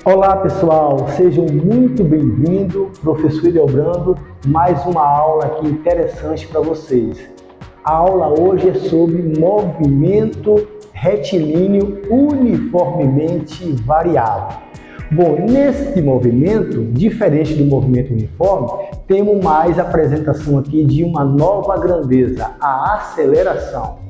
Olá pessoal, sejam muito bem-vindos, professor Edelbrando, mais uma aula aqui interessante para vocês. A aula hoje é sobre movimento retilíneo uniformemente variável. Bom, neste movimento, diferente do movimento uniforme, temos mais apresentação aqui de uma nova grandeza, a aceleração.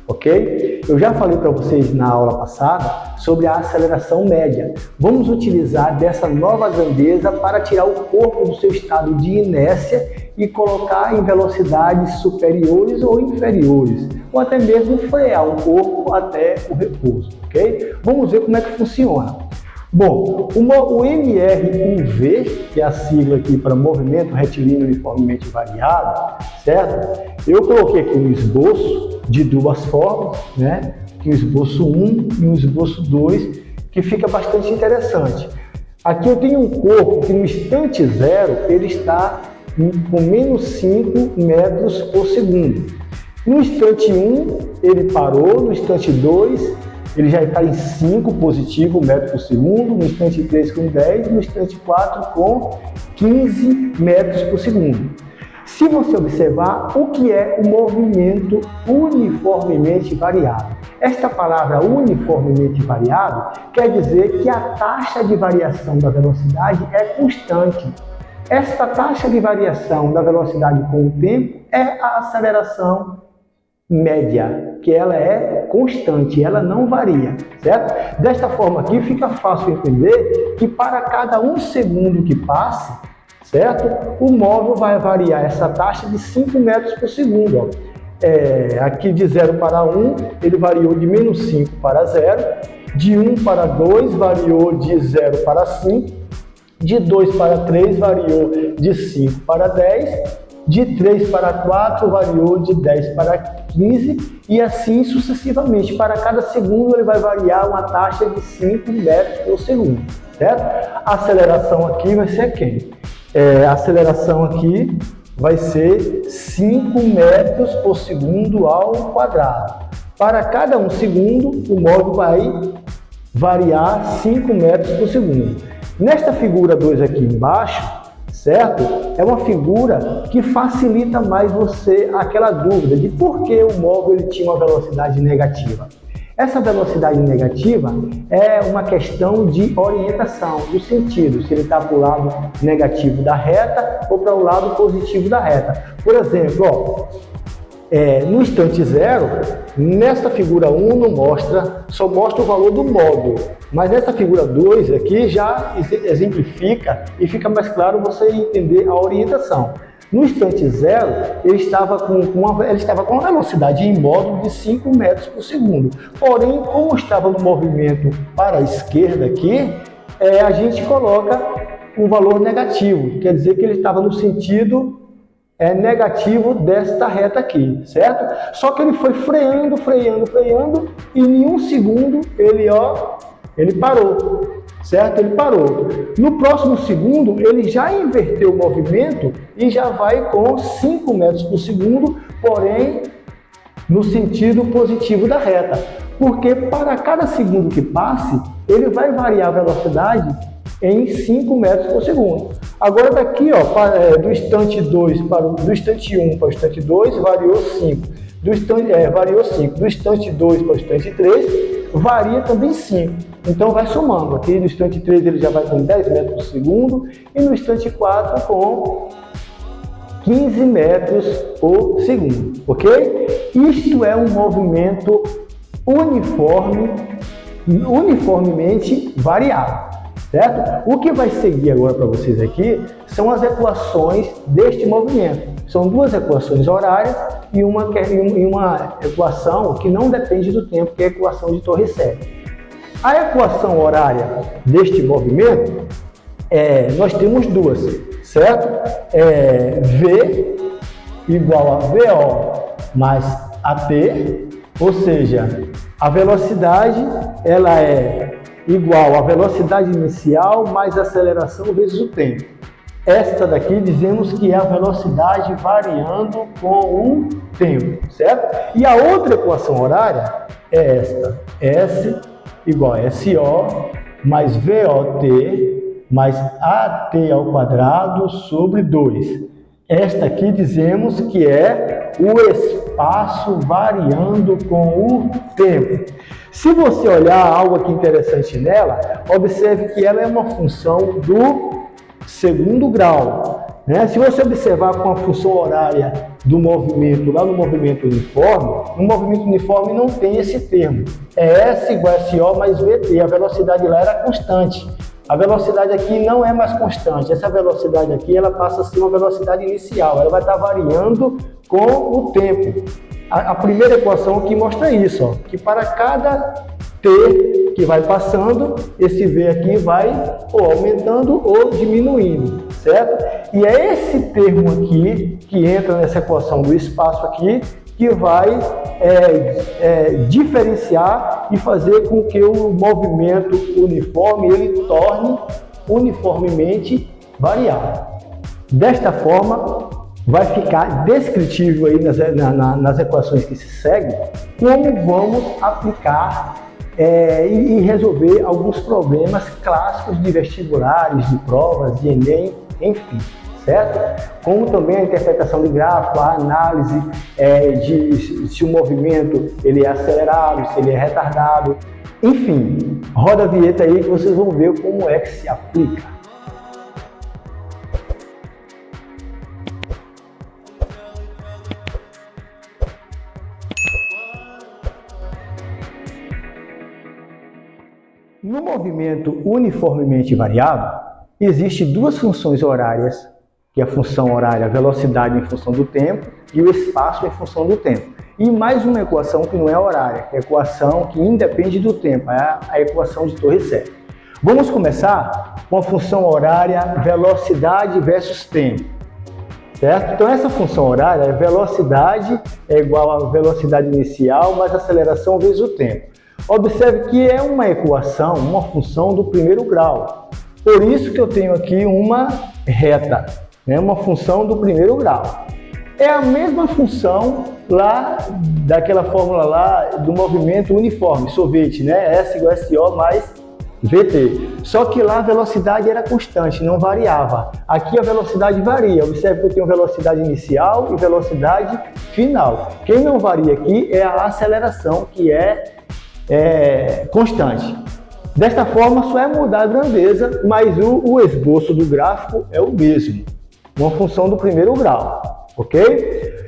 Ok? Eu já falei para vocês na aula passada sobre a aceleração média. Vamos utilizar dessa nova grandeza para tirar o corpo do seu estado de inércia e colocar em velocidades superiores ou inferiores, ou até mesmo frear o corpo até o repouso. Ok? Vamos ver como é que funciona. Bom, o MRUV, que é a sigla aqui para Movimento Retilíneo Uniformemente Variável, certo? Eu coloquei aqui um esboço de duas formas, né? Um esboço 1 e um esboço 2, que fica bastante interessante. Aqui eu tenho um corpo que no instante zero ele está com menos 5 metros por segundo. No instante 1 ele parou, no instante 2 ele já está em 5 positivo metros por segundo, no instante 3 com 10, no instante 4 com 15 metros por segundo. Se você observar, o que é o movimento uniformemente variável? Esta palavra uniformemente variável quer dizer que a taxa de variação da velocidade é constante. Esta taxa de variação da velocidade com o tempo é a aceleração média, que ela é constante, ela não varia, certo? Desta forma aqui fica fácil entender que para cada 1 segundo que passe, certo? O móvel vai variar essa taxa de 5 metros por segundo. Ó. Aqui de 0 para 1, ele variou de menos 5 para 0, de 1 para 2 variou de 0 para 5, de 2 para 3 variou de 5 para 10, de 3 para 4 variou de 10 para 15 e assim sucessivamente. Para cada segundo ele vai variar uma taxa de 5 metros por segundo, certo? A aceleração aqui vai ser quem? A aceleração aqui vai ser 5 metros por segundo ao quadrado. Para cada 1 segundo o móvel vai variar 5 metros por segundo. Nesta figura 2 aqui embaixo, certo? É uma figura que facilita mais você aquela dúvida de por que o móvel ele tinha uma velocidade negativa. Essa velocidade negativa é uma questão de orientação, do sentido, se ele está para o lado negativo da reta ou para o lado positivo da reta. Por exemplo, ó, no instante zero, nesta figura 1 não mostra, só mostra o valor do móvel. Mas nessa figura 2 aqui já exemplifica e fica mais claro você entender a orientação. No instante zero, ele estava com uma velocidade em módulo de 5 metros por segundo. Porém, como estava no movimento para a esquerda aqui, a gente coloca um valor negativo. Quer dizer que ele estava no sentido negativo desta reta aqui, certo? Só que ele foi freando e em 1 segundo ele parou, certo? Ele parou. No próximo segundo, ele já inverteu o movimento e já vai com 5 metros por segundo, porém no sentido positivo da reta. Porque para cada segundo que passe, ele vai variar a velocidade em 5 metros por segundo. Agora daqui, ó, do instante 1 para o instante 2, variou 5. Variou 5. Do instante 2 para o instante 3, varia também 5. Então vai somando. Aqui no instante 3 ele já vai com 10 metros por segundo e no instante 4 com 15 metros por segundo, ok? Isto é um movimento uniformemente variável. Certo? O que vai seguir agora para vocês aqui são as equações deste movimento. São duas equações horárias e uma equação que não depende do tempo, que é a equação de Torricelli. A equação horária deste movimento, nós temos duas, certo? V igual a VO mais AT, ou seja, a velocidade ela é igual à velocidade inicial mais a aceleração vezes o tempo. Esta daqui dizemos que é a velocidade variando com o tempo, certo? E a outra equação horária é esta, S igual a SO mais VOT mais AT ao quadrado sobre 2. Esta aqui dizemos que é o espaço variando com o tempo. Se você olhar algo aqui interessante nela, observe que ela é uma função do segundo grau. Se você observar com a função horária do movimento, lá no movimento uniforme não tem esse termo. É S igual a SO mais VT, a velocidade lá era constante. A velocidade aqui não é mais constante. Essa velocidade aqui, ela passa a ser uma velocidade inicial. Ela vai estar variando com o tempo. A primeira equação aqui mostra isso, ó, que para cada T que vai passando, esse V aqui vai ou aumentando ou diminuindo, certo? E é esse termo aqui, que entra nessa equação do espaço aqui, que vai diferenciar e fazer com que o movimento uniforme ele torne uniformemente variável. Desta forma, vai ficar descritível aí nas equações que se seguem como vamos aplicar e resolver alguns problemas clássicos de vestibulares, de provas, de Enem, enfim. Certo? Como também a interpretação de gráfico, a análise de se o movimento ele é acelerado, se ele é retardado. Enfim, roda a vinheta aí que vocês vão ver como é que se aplica. No movimento uniformemente variável, existem duas funções horárias, que é a função horária, a velocidade em função do tempo e o espaço em função do tempo. E mais uma equação que não é horária, que é a equação que independe do tempo, é a equação de Torricelli. Vamos começar com a função horária velocidade versus tempo, certo? Então essa função horária, a velocidade é igual à velocidade inicial mais aceleração vezes o tempo. Observe que é uma equação, uma função do primeiro grau. Por isso que eu tenho aqui uma reta. Uma função do primeiro grau. É a mesma função lá daquela fórmula lá do movimento uniforme, sorvete, S igual a SO mais VT. Só que lá a velocidade era constante, não variava. Aqui a velocidade varia. Observe que eu tenho velocidade inicial e velocidade final. Quem não varia aqui é a aceleração, que é constante. Desta forma, só é mudar a grandeza, mas o esboço do gráfico é o mesmo. Uma função do primeiro grau, ok?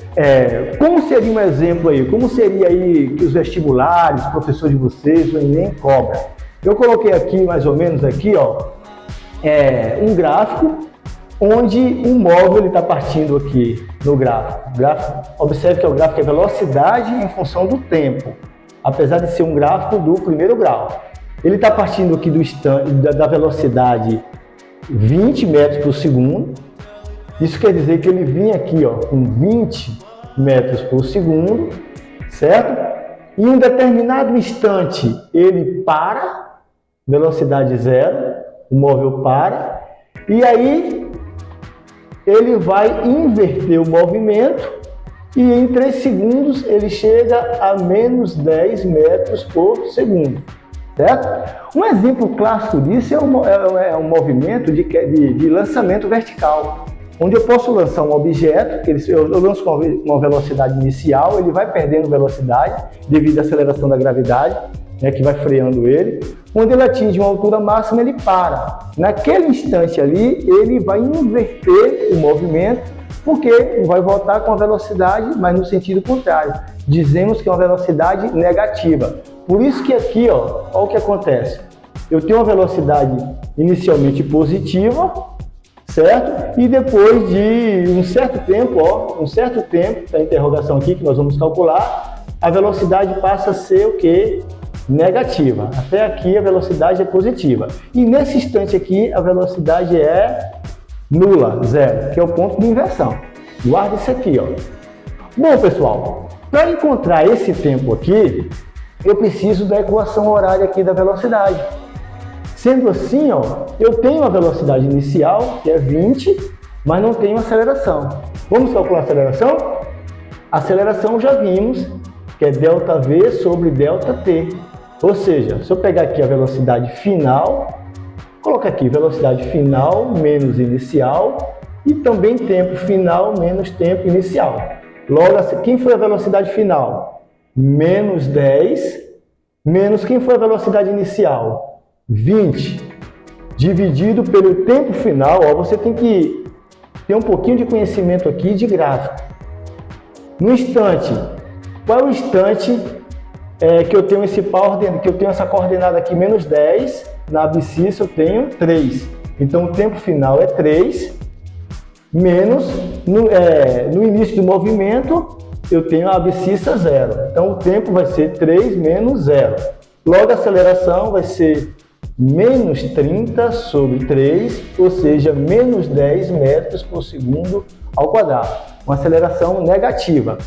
Como seria um exemplo aí? Como seria aí que os vestibulares, os professores de vocês, o Enem cobra? Eu coloquei aqui, mais ou menos aqui, ó, um gráfico onde um móvel está partindo aqui no gráfico. Observe que o gráfico é velocidade em função do tempo, apesar de ser um gráfico do primeiro grau. Ele está partindo aqui da velocidade 20 metros por segundo. Isso quer dizer que ele vinha aqui, ó, com 20 metros por segundo, certo? Em um determinado instante, ele para, velocidade zero, o móvel para, e aí ele vai inverter o movimento e em 3 segundos ele chega a menos 10 metros por segundo. Certo? Um exemplo clássico disso é um movimento de lançamento vertical, onde eu posso lançar um objeto, eu lanço com uma velocidade inicial, ele vai perdendo velocidade devido à aceleração da gravidade, que vai freando ele. Quando ele atinge uma altura máxima, ele para. Naquele instante ali, ele vai inverter o movimento, porque vai voltar com a velocidade, mas no sentido contrário. Dizemos que é uma velocidade negativa. Por isso que aqui, ó, olha o que acontece. Eu tenho uma velocidade inicialmente positiva, certo? E depois de um certo tempo, da interrogação aqui que nós vamos calcular, a velocidade passa a ser o quê? Negativa. Até aqui a velocidade é positiva. E nesse instante aqui a velocidade é nula, zero, que é o ponto de inversão. Guarda isso aqui, ó. Bom, pessoal, para encontrar esse tempo aqui, eu preciso da equação horária aqui da velocidade. Sendo assim, ó, eu tenho a velocidade inicial, que é 20, mas não tenho aceleração. Vamos calcular a aceleração? A aceleração já vimos, que é ΔV sobre ΔT. Ou seja, se eu pegar aqui a velocidade final, coloca aqui velocidade final menos inicial e também tempo final menos tempo inicial. Logo, quem foi a velocidade final? Menos 10, menos quem foi a velocidade inicial? 20, dividido pelo tempo final. Ó, você tem que ter um pouquinho de conhecimento aqui de gráfico. No instante, qual é o instante que eu tenho essa coordenada aqui, menos 10, na abscissa eu tenho 3. Então o tempo final é 3, menos, no início do movimento, eu tenho a abscissa 0. Então o tempo vai ser 3 menos 0. Logo a aceleração vai ser menos 30 sobre 3, ou seja, menos 10 metros por segundo ao quadrado. Uma aceleração negativa.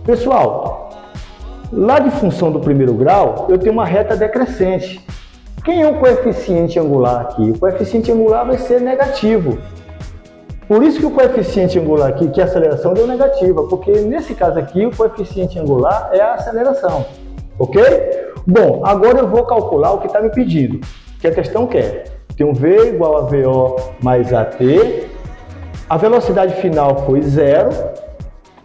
Pessoal, lá de função do primeiro grau, eu tenho uma reta decrescente. Quem é o coeficiente angular aqui? O coeficiente angular vai ser negativo. Por isso que o coeficiente angular aqui, que é a aceleração, deu negativa, porque nesse caso aqui, o coeficiente angular é a aceleração. Ok? Bom, agora eu vou calcular o que está me pedindo, que a questão quer. Tem um V igual a VO mais AT, a velocidade final foi 0,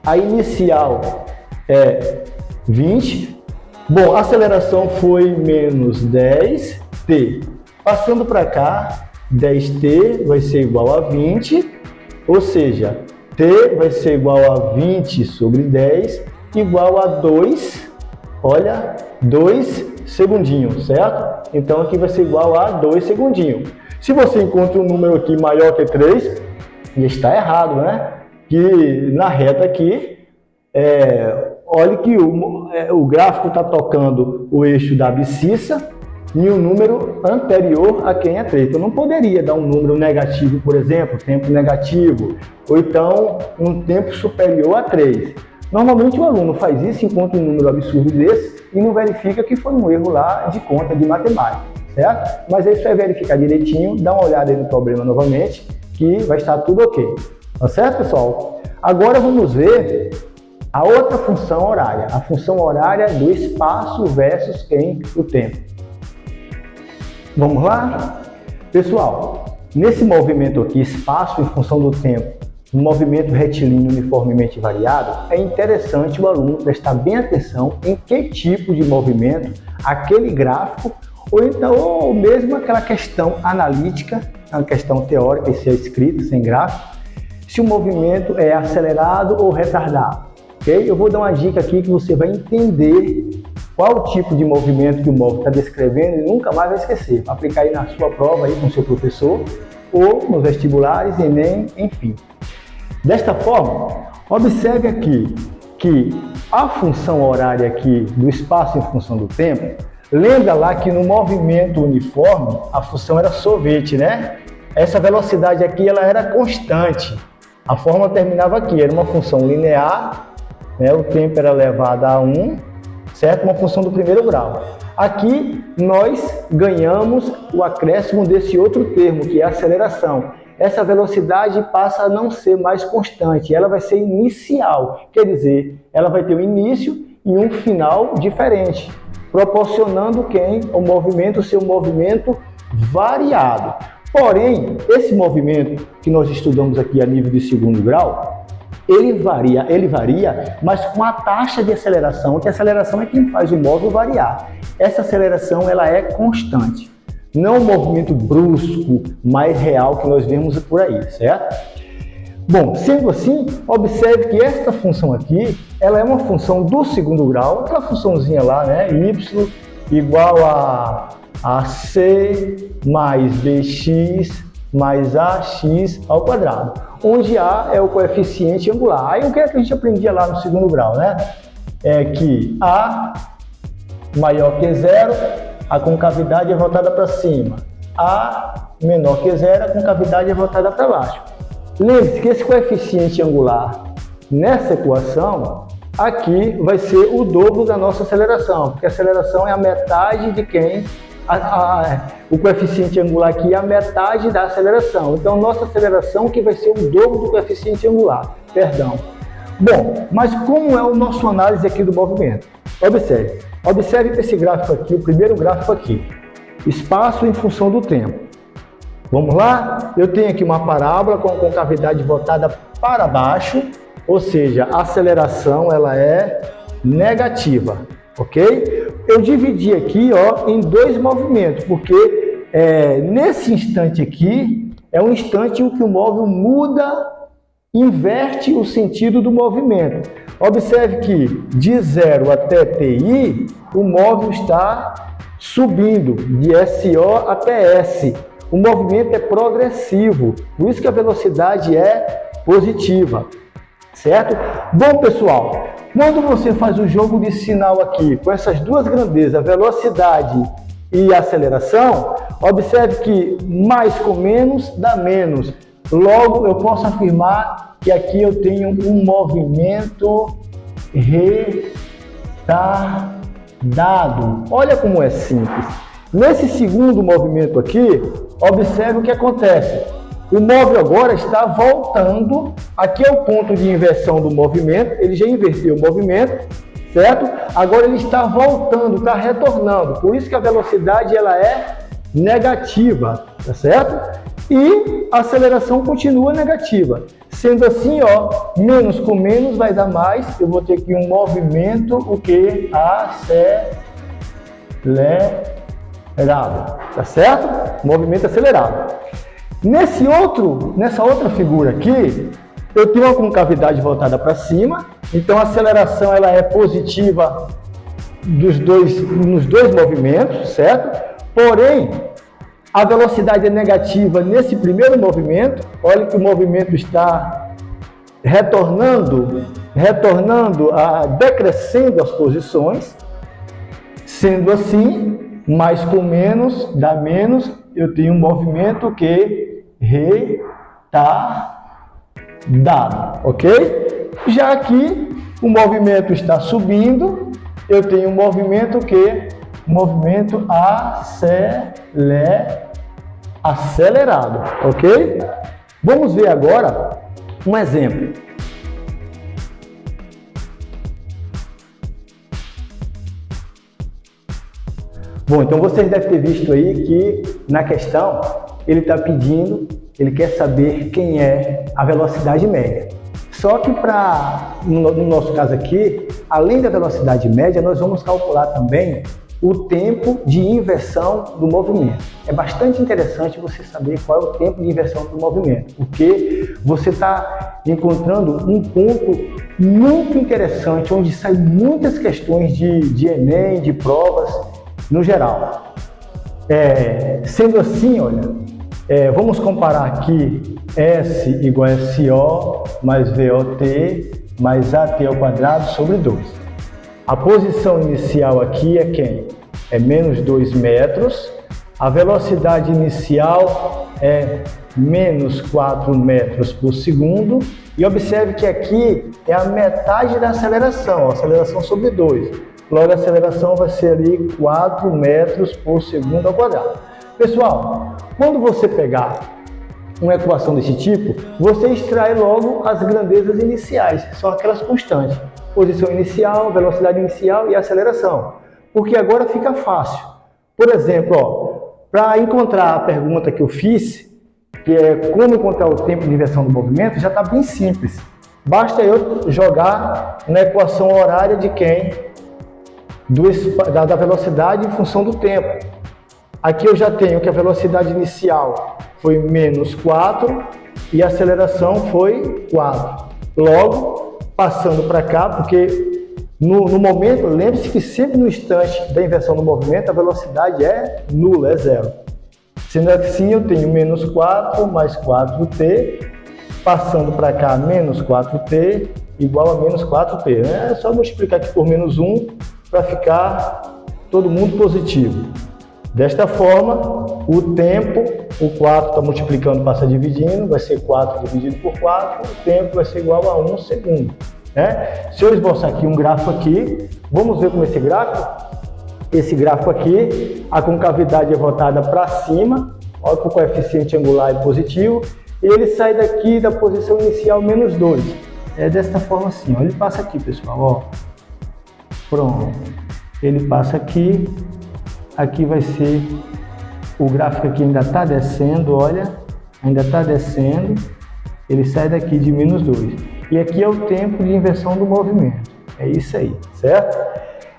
a inicial é 20, bom, a aceleração foi menos 10t. Passando para cá, 10t vai ser igual a 20, ou seja, t vai ser igual a 20 sobre 10, igual a 2, olha, 2 segundinhos, certo? Então aqui vai ser igual a 2 segundinhos. Se você encontra um número aqui maior que 3, está errado, né? Que na reta aqui, olha que o gráfico está tocando o eixo da abscissa e um número anterior a quem é 3. Então não poderia dar um número negativo, por exemplo, tempo negativo, ou então um tempo superior a 3. Normalmente o aluno faz isso, encontra um número absurdo desse e não verifica que foi um erro lá de conta de matemática, certo? Mas aí você vai verificar direitinho, dá uma olhada aí no problema novamente, que vai estar tudo ok. Tá certo, pessoal? Agora vamos ver a outra função horária, a função horária do espaço versus o tempo. Vamos lá? Pessoal, nesse movimento aqui, espaço em função do tempo, um movimento retilíneo uniformemente variado, é interessante o aluno prestar bem atenção em que tipo de movimento aquele gráfico, ou mesmo aquela questão analítica, uma questão teórica, isso é escrito, sem gráfico, se o movimento é acelerado ou retardado. Okay? Eu vou dar uma dica aqui que você vai entender qual o tipo de movimento que o móvel está descrevendo e nunca mais vai esquecer. Aplicar aí na sua prova aí com o seu professor, ou nos vestibulares, Enem, enfim. Desta forma, observe aqui que a função horária aqui do espaço em função do tempo, lembra lá que no movimento uniforme a função era sorvete, né? Essa velocidade aqui ela era constante. A fórmula terminava aqui, era uma função linear, né? O tempo era elevado a 1, certo? Uma função do primeiro grau. Aqui nós ganhamos o acréscimo desse outro termo, que é a aceleração. Essa velocidade passa a não ser mais constante, ela vai ser inicial, quer dizer, ela vai ter um início e um final diferente, proporcionando o seu movimento variado. Porém, esse movimento que nós estudamos aqui a nível de segundo grau, ele varia, mas com a taxa de aceleração, que a aceleração é quem faz o móvel variar. Essa aceleração ela é constante. Não um movimento brusco, mais real que nós vemos por aí, certo? Bom, sendo assim, observe que esta função aqui, ela é uma função do segundo grau, aquela funçãozinha lá, né? Y igual a C mais BX mais AX ao quadrado, onde A é o coeficiente angular. Aí o que é que a gente aprendia lá no segundo grau, né? É que A maior que 0, a concavidade é voltada para cima. A menor que 0, a concavidade é voltada para baixo. Lembre-se que esse coeficiente angular nessa equação aqui vai ser o dobro da nossa aceleração, porque a aceleração é a metade de o coeficiente angular aqui é a metade da aceleração. Então, nossa aceleração que vai ser o dobro do coeficiente angular. Bom, mas como é o nosso análise aqui do movimento? Observe esse gráfico aqui, o primeiro gráfico aqui. Espaço em função do tempo. Vamos lá? Eu tenho aqui uma parábola com a concavidade voltada para baixo, ou seja, a aceleração ela é negativa, ok? Eu dividi aqui em dois movimentos, porque nesse instante aqui é um instante em que o móvel muda, inverte o sentido do movimento. Observe que de 0 até TI, o móvel está subindo de SO até S. O movimento é progressivo, por isso que a velocidade é positiva, certo? Bom, pessoal, quando você faz o jogo de sinal aqui com essas duas grandezas, velocidade e aceleração, observe que mais com menos dá menos. Logo, eu posso afirmar que aqui eu tenho um movimento retardado. Olha como é simples. Nesse segundo movimento aqui, observe o que acontece. O móvel agora está voltando. Aqui é o ponto de inversão do movimento. Ele já inverteu o movimento, certo? Agora ele está voltando, está retornando. Por isso que a velocidade ela é negativa, tá certo? E a aceleração continua negativa. Sendo assim, menos com menos vai dar mais. Eu vou ter aqui um movimento, o que? Acelerado, tá certo? Movimento acelerado. Nessa outra figura aqui, eu tenho uma concavidade voltada para cima, então a aceleração ela é positiva nos dois movimentos, certo? Porém, a velocidade é negativa nesse primeiro movimento. Olha que o movimento está decrescendo as posições. Sendo assim, mais com menos dá menos, eu tenho um movimento que retardado, ok? Já aqui o movimento está subindo, eu tenho um movimento que movimento acelerado, ok? Vamos ver agora um exemplo. Bom, então vocês devem ter visto aí que na questão ele está pedindo, ele quer saber quem é a velocidade média. Só que no nosso caso aqui, além da velocidade média, nós vamos calcular também o tempo de inversão do movimento. É bastante interessante você saber qual é o tempo de inversão do movimento, porque você está encontrando um ponto muito interessante, onde saem muitas questões de Enem, de provas, no geral. Sendo assim, olha, vamos comparar aqui S igual a SO mais VOT mais AT ao quadrado sobre 2. A posição inicial aqui é quem? É menos 2 metros. A velocidade inicial é menos 4 metros por segundo. E observe que aqui é a metade da aceleração, a aceleração sobre 2. Logo, a aceleração vai ser ali 4 metros por segundo ao quadrado. Pessoal, quando você pegar uma equação desse tipo, você extrai logo as grandezas iniciais, são aquelas constantes. Posição inicial, velocidade inicial e aceleração. Porque agora fica fácil. Por exemplo, para encontrar a pergunta que eu fiz, que é como encontrar o tempo de inversão do movimento, já está bem simples. Basta eu jogar na equação horária de quem? Da velocidade em função do tempo. Aqui eu já tenho que a velocidade inicial foi menos 4 e a aceleração foi 4. Logo, passando para cá, porque no momento, lembre-se que sempre no instante da inversão do movimento, a velocidade é nula, é zero. Sendo assim, eu tenho menos 4 mais 4t, passando para cá, menos 4t igual a menos 4t. É só multiplicar aqui por menos 1 para ficar todo mundo positivo. Desta forma, o tempo, o 4 está multiplicando, passa dividindo, vai ser 4 dividido por 4, o tempo vai ser igual a 1 segundo. Se eu esboçar aqui um gráfico aqui, vamos ver como esse gráfico aqui, a concavidade é voltada para cima, olha que o coeficiente angular é positivo, e ele sai daqui da posição inicial menos 2. É desta forma assim, ele passa aqui, pessoal, Pronto. Ele passa aqui, aqui vai ser, o gráfico aqui ainda está descendo, olha, ainda está descendo, ele sai daqui de menos 2. E aqui é o tempo de inversão do movimento, é isso aí, certo?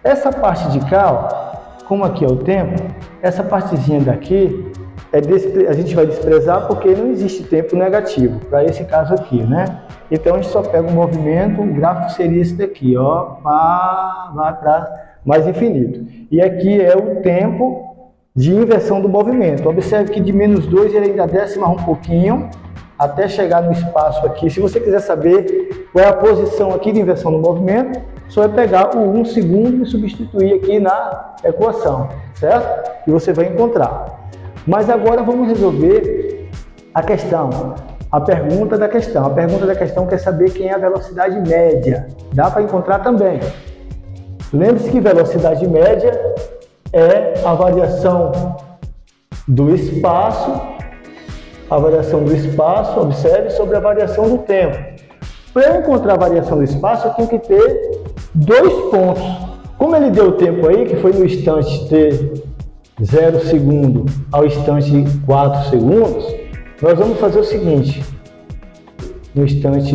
Essa parte de cá, ó, como aqui é o tempo, essa partezinha daqui, a gente vai desprezar porque não existe tempo negativo, para esse caso aqui, né? Então a gente só pega o movimento, o gráfico seria esse daqui, ó, vai para mais infinito. E aqui é o tempo de inversão do movimento. Observe que de menos 2 ele ainda desce mais um pouquinho, até chegar no espaço aqui. Se você quiser saber qual é a posição aqui de inversão do movimento, só é pegar o 1 segundo e substituir aqui na equação, certo? E você vai encontrar. Mas agora vamos resolver a questão, a pergunta da questão. A pergunta da questão quer saber quem é a velocidade média. Dá para encontrar também. Lembre-se que velocidade média é a variação do espaço, observe, sobre a variação do tempo. Para eu encontrar a variação do espaço, eu tenho que ter 2 pontos. Como ele deu o tempo aí, que foi no instante t 0 segundo ao instante 4 segundos, nós vamos fazer o seguinte, no instante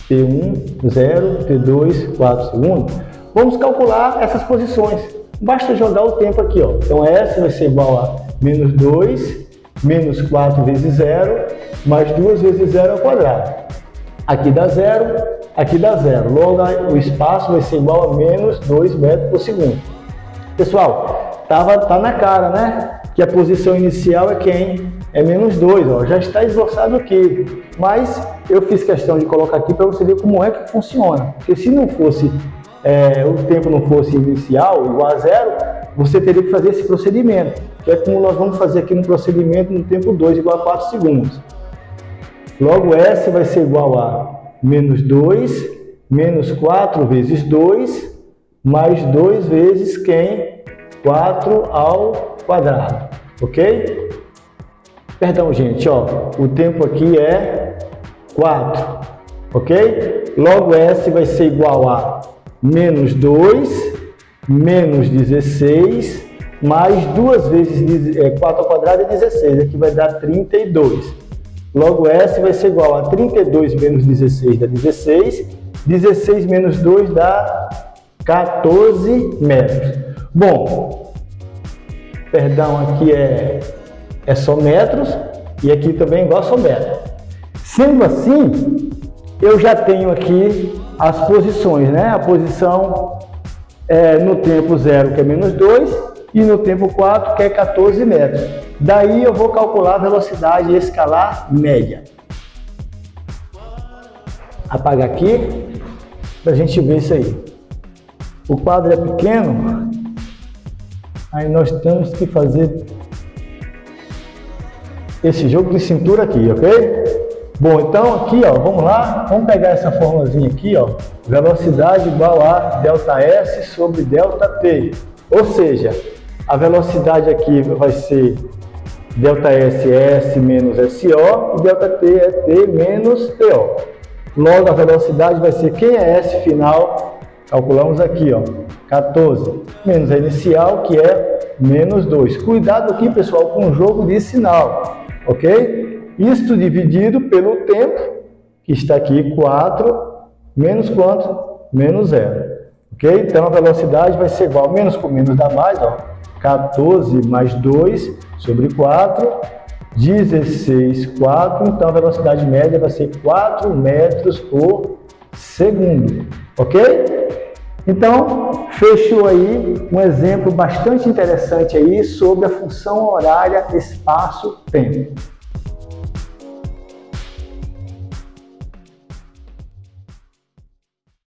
t1, 0, t2, 4 segundos, vamos calcular essas posições. Basta jogar o tempo aqui, ó. Então S vai ser igual a menos 2, menos 4 vezes 0, mais 2 vezes 0 ao quadrado. Aqui dá 0, aqui dá 0. Logo, o espaço vai ser igual a menos 2 metros por segundo. Pessoal, tá na cara, né? Que a posição inicial é quem? É menos 2, ó. Já está esboçado aqui. Mas eu fiz questão de colocar aqui para você ver como é que funciona. Porque se não fosse, o tempo não fosse inicial, igual a 0, você teria que fazer esse procedimento. Que é como nós vamos fazer aqui no procedimento no tempo 2 igual a 4 segundos. Logo, S vai ser igual a menos 2, menos 4 vezes 2, mais 2 vezes quem? 4 ao quadrado, ok? Perdão, gente, ó, o tempo aqui é 4, ok? Logo, S vai ser igual a menos 2, menos 16, mais 2 vezes 4 ao quadrado é 16, aqui vai dar 32. Logo, S vai ser igual a 32 menos 16 dá 16, 16 menos 2 dá 14 metros. Bom, perdão, aqui é só metros e aqui também é igual a só metro. Sendo assim, eu já tenho aqui as posições, né? A posição no tempo 0, que é menos 2, e no tempo 4, que é 14 metros. Daí eu vou calcular a velocidade escalar média. Apagar aqui, para a gente ver isso aí. O quadro é pequeno, aí nós temos que fazer esse jogo de cintura aqui, ok? Bom, então aqui, ó, vamos lá, vamos pegar essa formulazinha aqui, ó, velocidade igual a ΔS sobre ΔT, ou seja, a velocidade aqui vai ser ΔS é S menos SO e ΔT é T menos TO. Logo, a velocidade vai ser quem é S final, calculamos aqui, ó, 14, menos a inicial, que é menos 2. Cuidado aqui, pessoal, com o jogo de sinal, ok? Isto dividido pelo tempo, que está aqui, 4, menos quanto? Menos 0, ok? Então, a velocidade vai ser igual, menos com menos dá mais, ó, 14 mais 2 sobre 4, 16, 4, então a velocidade média vai ser 4 metros por segundo, ok? Então, fechou aí um exemplo bastante interessante aí sobre a função horária espaço-tempo.